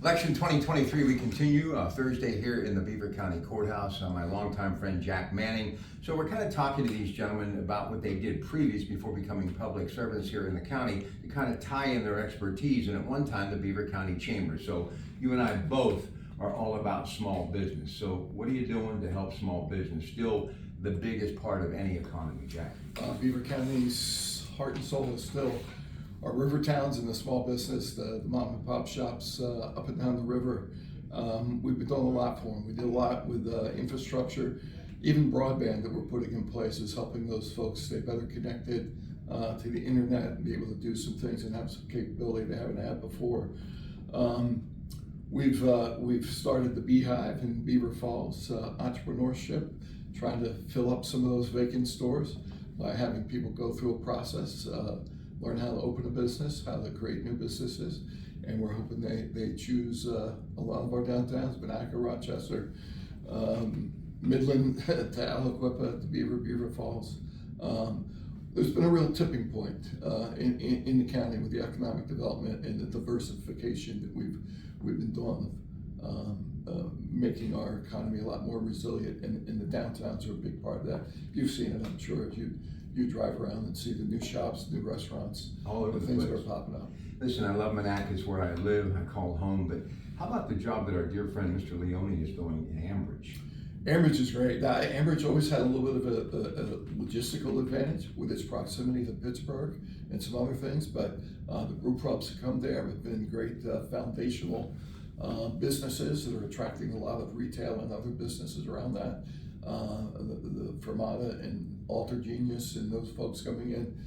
Election 2023, we continue Thursday here in the Beaver County Courthouse. My longtime friend Jack Manning. So we're kind of talking to these gentlemen about what they did previous before becoming public servants here in the county to kind of tie in their expertise. And at one time, the Beaver County Chamber. So you and I both are all about small business. So what are you doing to help small business? Still the biggest part of any economy, Jack. Beaver County's heart and soul is still our river towns and the small business, the mom and pop shops up and down the river. We've been doing a lot for them. We did a lot with infrastructure, even broadband that we're putting in place is helping those folks stay better connected to the internet and be able to do some things and have some capability they haven't had before. We've started the Beehive in Beaver Falls, entrepreneurship, trying to fill up some of those vacant stores by having people go through a process, learn how to open a business, how to create new businesses, and we're hoping they choose a lot of our downtowns, Monaca, Rochester, Midland to Aliquippa to Beaver Falls. There's been a real tipping point in the county with the economic development and the diversification that we've been doing, making our economy a lot more resilient, and the downtowns are a big part of that. You've seen it, I'm sure, if you drive around and see the new shops, new restaurants, all over the things place that are popping up. Listen, I love Monaca, it's where I live, I call home, but how about the job that our dear friend Mr. Leone is doing in Ambridge? Ambridge is great. Now, Ambridge always had a little bit of a logistical advantage with its proximity to Pittsburgh and some other things, but the brew pubs that come there have been great foundational businesses that are attracting a lot of retail and other businesses around that. The Fermata and Alter Genius and those folks coming in.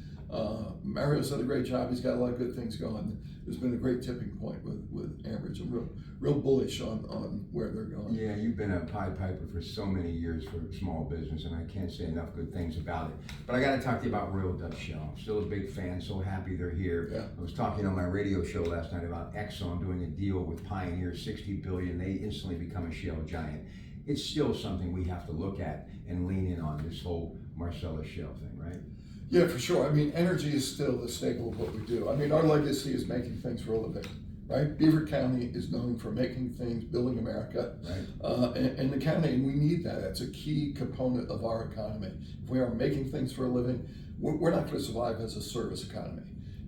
Mario's done a great job. He's got a lot of good things going. There's been a great tipping point with Ambridge. I'm real bullish on where they're going. Yeah, you've been a Pied Piper for so many years for small business, and I can't say enough good things about it. But I got to talk to you about Royal Dutch Shell. I'm still a big fan, so happy they're here. Yeah. I was talking on my radio show last night about Exxon doing a deal with Pioneer, $60 billion. They instantly become a shale giant. It's still something we have to look at and lean in on, this whole Marcellus Shale thing, right? Yeah, for sure. I mean, energy is still the staple of what we do. I mean, our legacy is making things for a living, right? Beaver County is known for making things, building America, right. And the county, and we need that. It's a key component of our economy. If we are making things for a living, we're not going to survive as a service economy.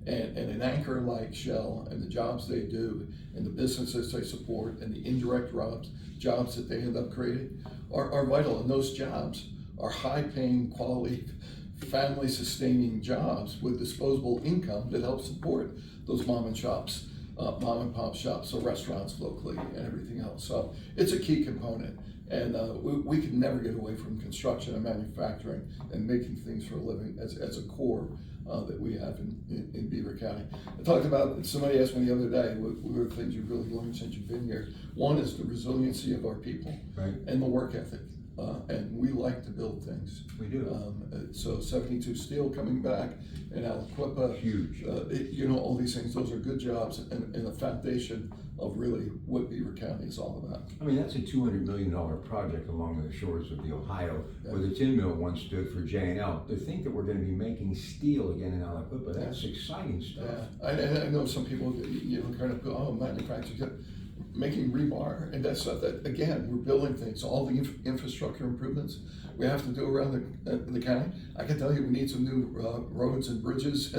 And an anchor like Shell and the jobs they do and the businesses they support and the indirect jobs that they end up creating are vital. And those jobs are high-paying, quality, family-sustaining jobs with disposable income that help support those mom and pop shops, so restaurants locally and everything else. So it's a key component, and we can never get away from construction and manufacturing and making things for a living as a core that we have in Beaver County. I talked about, somebody asked me the other day, what are the things you've really learned since you've been here? One is the resiliency of our people, right, and the work ethic. And we like to build things. We do. So 72 Steel coming back, and Aliquippa. Huge. All these things, those are good jobs and a foundation of really what Beaver County is all about. I mean, that's a $200 million project along the shores of the Ohio, where the tin mill once stood for J&L. To think that we're going to be making steel again in Aliquippa, that's exciting stuff. Yeah, I know some people, kind of go, oh, manufacturing, making rebar and that stuff. That again, we're building things. All the infrastructure improvements we have to do around the county. I can tell you, we need some new roads and bridges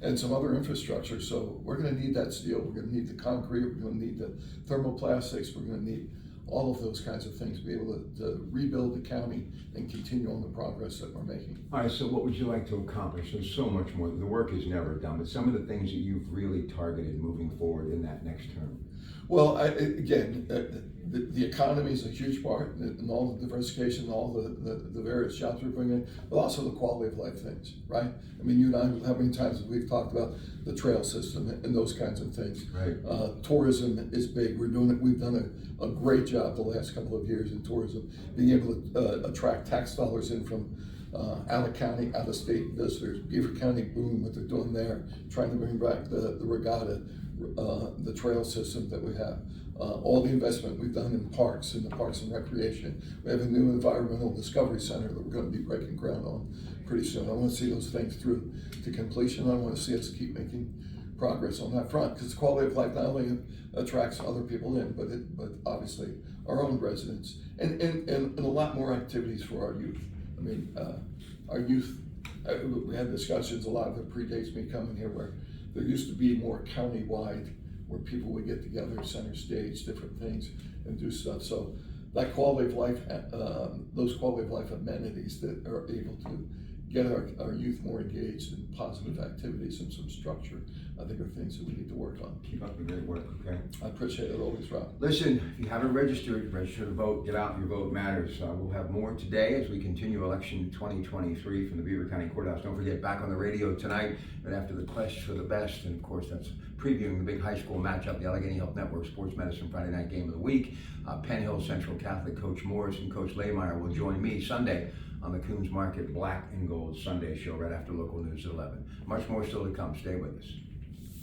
and some other infrastructure. So we're going to need that steel. We're going to need the concrete. We're going to need the thermoplastics. We're going to need all of those kinds of things to be able to rebuild the county and continue on the progress that we're making. All right, so what would you like to accomplish? There's so much more. The work is never done, but some of the things that you've really targeted moving forward in that next term. Well, the economy is a huge part, and all the diversification, all the various jobs we're bringing in, but also the quality of life things, right? I mean, you and I, how many times we've talked about the trail system and those kinds of things. Right. Tourism is big. We've done a great job the last couple of years in tourism, being able to attract tax dollars in from out of county, out of state visitors. Beaver County boom, what they're doing there, trying to bring back the regatta, the trail system that we have. All the investment we've done in parks, in the parks and recreation. We have a new environmental discovery center that we're going to be breaking ground on pretty soon. I want to see those things through to completion. I want to see us keep making progress on that front, because quality of life not only attracts other people in, but obviously our own residents, and a lot more activities for our youth. I mean, our youth, we had discussions, a lot of it predates me coming here, where there used to be more county-wide, where people would get together, center stage, different things, and do stuff. So that quality of life, those quality of life amenities that are able to get our youth more engaged in positive activities and some structure, I think are things that we need to work on. Keep up the great work, okay? I appreciate it always, Rob. Listen, if you haven't registered, register to vote. Get out, your vote matters. We'll have more today as we continue election 2023 from the Beaver County Courthouse. Don't forget, back on the radio tonight, and after the quest for the best, and of course that's previewing the big high school matchup, the Allegheny Health Network Sports Medicine Friday night game of the week. Penn Hill Central Catholic Coach Morris and Coach Lehmeyer will join me Sunday on the Coons Market Black and Gold Sunday show right after local news at 11. Much more still to come. Stay with us.